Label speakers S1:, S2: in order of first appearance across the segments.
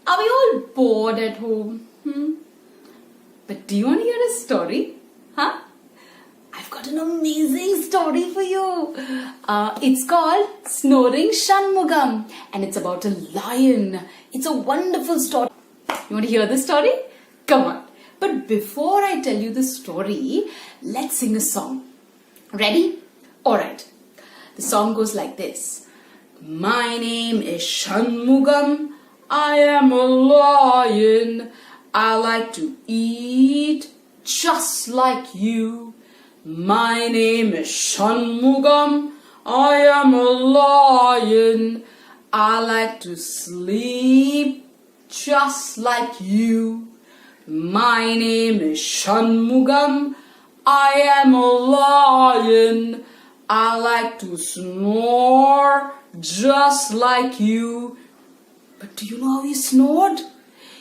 S1: Are we all bored at home? But do you want to hear a story? Huh? I've got an amazing story for you. It's called Snoring Shanmugam, and it's about a lion. It's a wonderful story. You want to hear the story? Come on. But before I tell you the story, let's sing a song. Ready? Alright. The song goes like this. My name is Shanmugam. I am a lion. I like to eat just like you. My name is Shanmugam. I am a lion. I like to sleep just like you. My name is Shanmugam. I am a lion. I like to snore just like you. But do you know how he snored?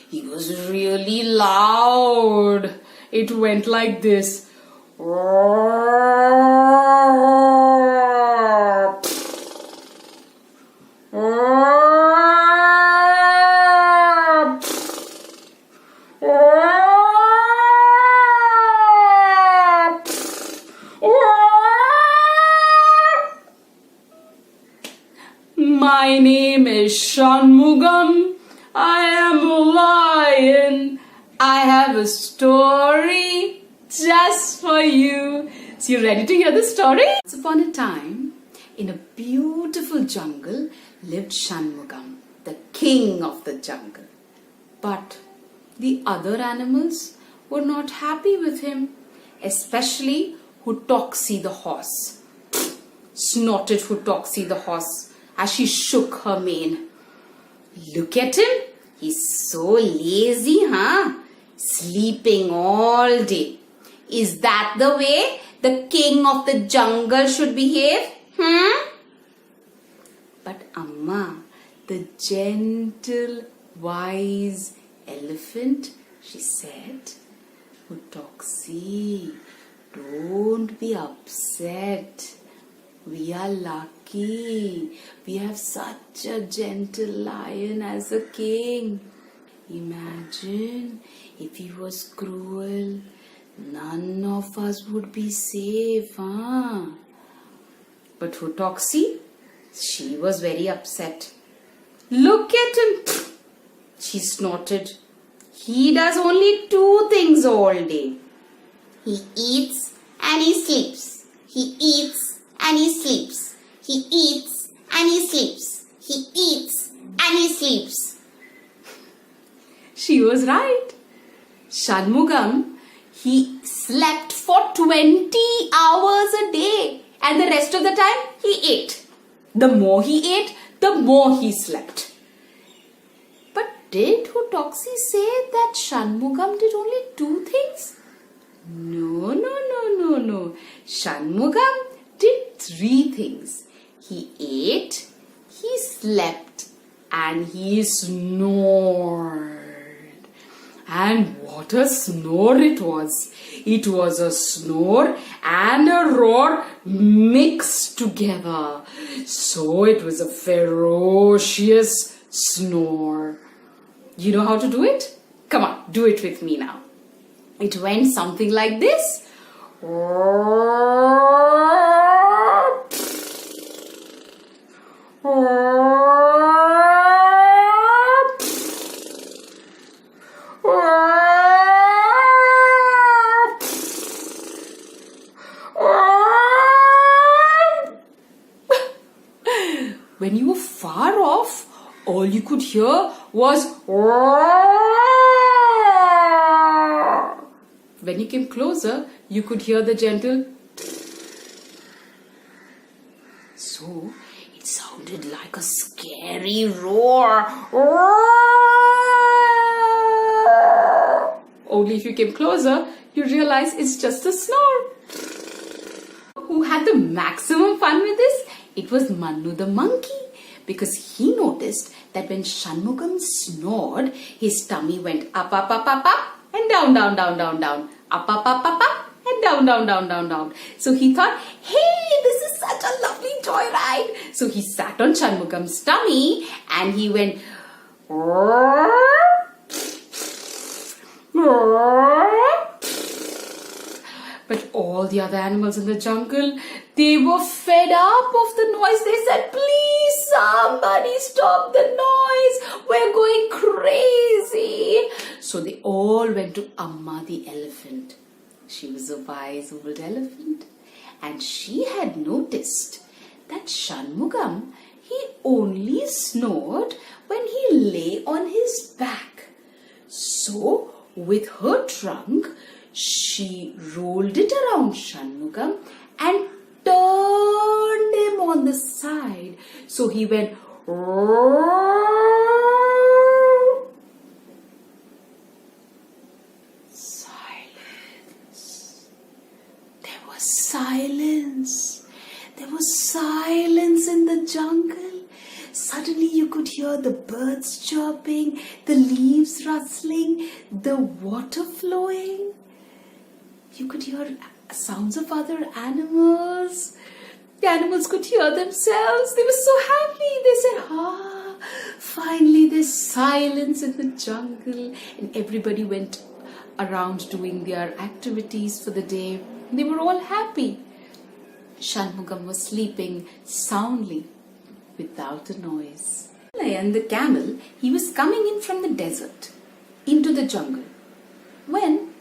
S1: He was really loud. It went like this. My name is Shanmugam. I am a lion. I have a story just for you. So you ready to hear the story? Once upon a time, in a beautiful jungle, lived Shanmugam, the king of the jungle. But the other animals were not happy with him, especially Hutoxi the horse. Snorted Hutoxi the horse as she shook her mane. Look at him. He's so lazy, huh? Sleeping all day. Is that the way the king of the jungle should behave? But Amma, the gentle, wise elephant, she said, Hutoxi, don't be upset. We are lucky. We have such a gentle lion as a king. Imagine if he was cruel. None of us would be safe, huh? But Hutoxi, she was very upset. Look at him, she snorted. He does only two things all day. He eats and he sleeps. He eats and he sleeps. He eats and he sleeps. He eats and he sleeps. She was right. Shanmugam, he slept for 20 hours a day, and the rest of the time he ate. The more he ate, the more he slept. But did Hutoxi say that Shanmugam did only two things? No. Shanmugam did three things. He ate, he slept, and he snored. And what a snore it was. It was a snore and a roar mixed together. So it was a ferocious snore. You know how to do it? Come on, do it with me now. It went something like this. When you were far off, all you could hear was when you came closer, you could hear the gentle. So it sounded like a scary roar. Only if you came closer, you realize it's just a snore. Who had the maximum fun with this? It was Mannu the monkey, because he noticed that when Shanmugam snored, his tummy went up, and down, down, down, down, down, up, and down, down, down, down, down. So he thought, hey, this is such a lovely joyride. So he sat on Shanmugam's tummy and he went, But all the other animals in the jungle, they were fed up of the noise. They said, please, somebody stop the noise. We're going crazy. So they all went to Amma the elephant. She was a wise old elephant. And she had noticed that Shanmugam, he only snored when he lay on his back. So, with her trunk, she rolled it around Shanmugam and turned him on the side. So he went silence. There was silence. There was silence in the jungle. Suddenly you could hear the birds chirping, the leaves rustling, the water flowing. You could hear sounds of other animals. The animals could hear themselves. They were so happy. They said, finally there's silence in the jungle. And everybody went around doing their activities for the day. They were all happy. Shanmugam was sleeping soundly without a noise. And the camel, he was coming in from the desert into the jungle when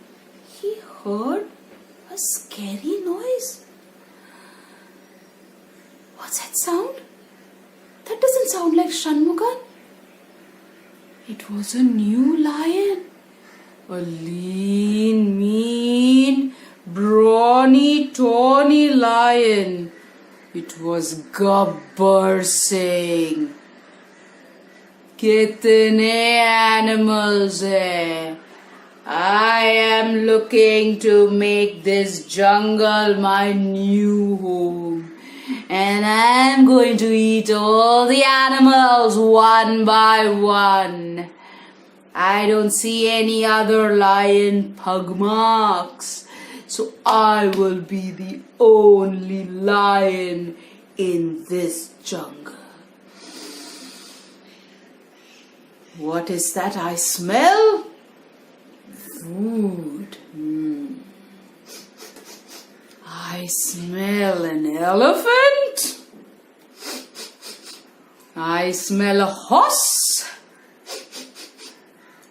S1: he heard a scary noise. What's that sound? That doesn't sound like Shanmugam. It was a new lion. A lean, mean, brawny, tawny lion. It was Gabbar Singh. Kitne animals hai? I am looking to make this jungle my new home. And I am going to eat all the animals one by one. I don't see any other lion pug marks. So I will be the only lion in this jungle. What is that I smell? Food. I smell an elephant. I smell a horse.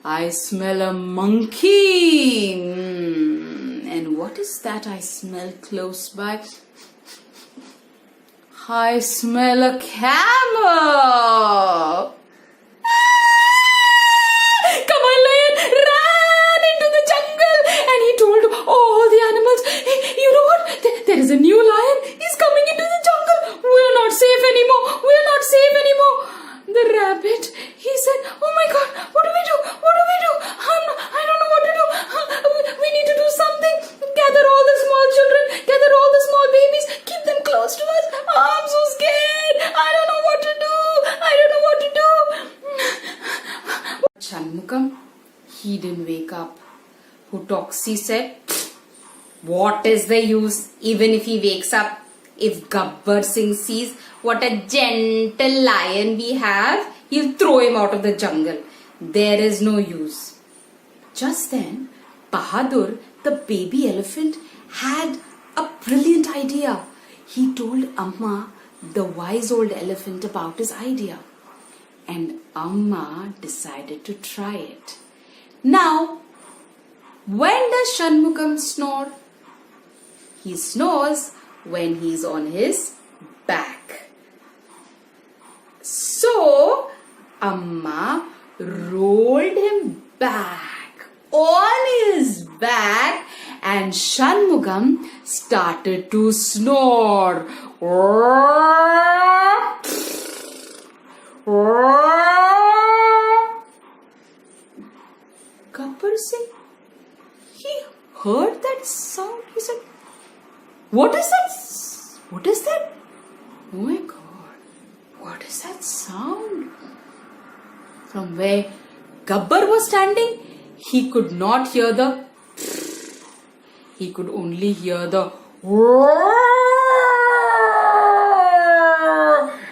S1: I smell a monkey. And what is that I smell close by? I smell a camel. Come on, lion, run into the jungle. And he told all the animals, hey, you know what? There is a new lion. He's coming into the jungle. We're not safe anymore. We're not safe anymore. The rabbit, he said, oh my God, what do we do? What do we do? I don't know what to do. We need to do something. Gather all the small children. Gather all the small babies. Keep them close to us. I'm so scared. I don't know what to do. I don't know what to do. Shanmugam, he didn't wake up. Hutoxi said, what is the use even if he wakes up? If Gabbar Singh sees what a gentle lion we have, he'll throw him out of the jungle. There is no use. Just then, Bahadur, the baby elephant, had a brilliant idea. He told Amma, the wise old elephant, about his idea. And Amma decided to try it. Now, when does Shanmugam snore? He snores when he's on his back. So, Amma rolled him back on his back and Shanmugam started to snore. Gabbar Singh, he heard that sound. He said, what is that? What is that? Oh my God, what is that sound? From where Gabbar was standing, he could not hear the, he could only hear the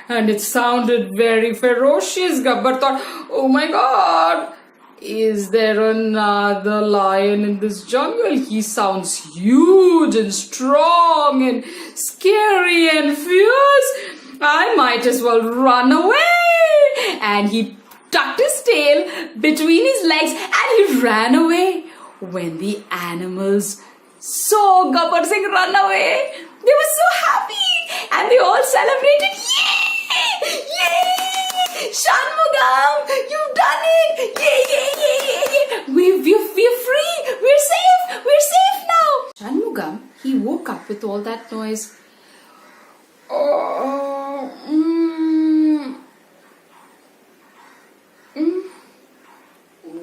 S1: and it sounded very ferocious. Gabbar thought, oh my God, Is there another lion in this jungle? He sounds huge and strong and scary and fierce. I might as well run away. And he tucked his tail between his legs and he ran away. When the animals saw Gabbar Singh run away, they were so happy and they all celebrated. Yay! Yay! Shanmugam, you've done it! Yay, yay, yay, yay, yay! We're free! We're safe! We're safe now! Shanmugam, he woke up with all that noise.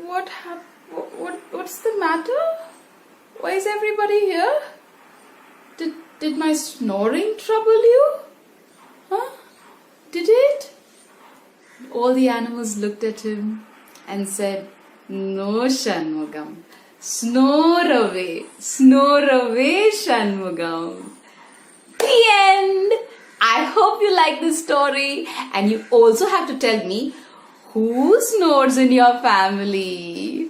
S1: What happened? What's the matter? Why is everybody here? Did my snoring trouble you? Huh? Did it? All the animals looked at him and said, "No, Shanmugam. Snore away, Shanmugam." The end. I hope you like this story, and you also have to tell me who snores in your family.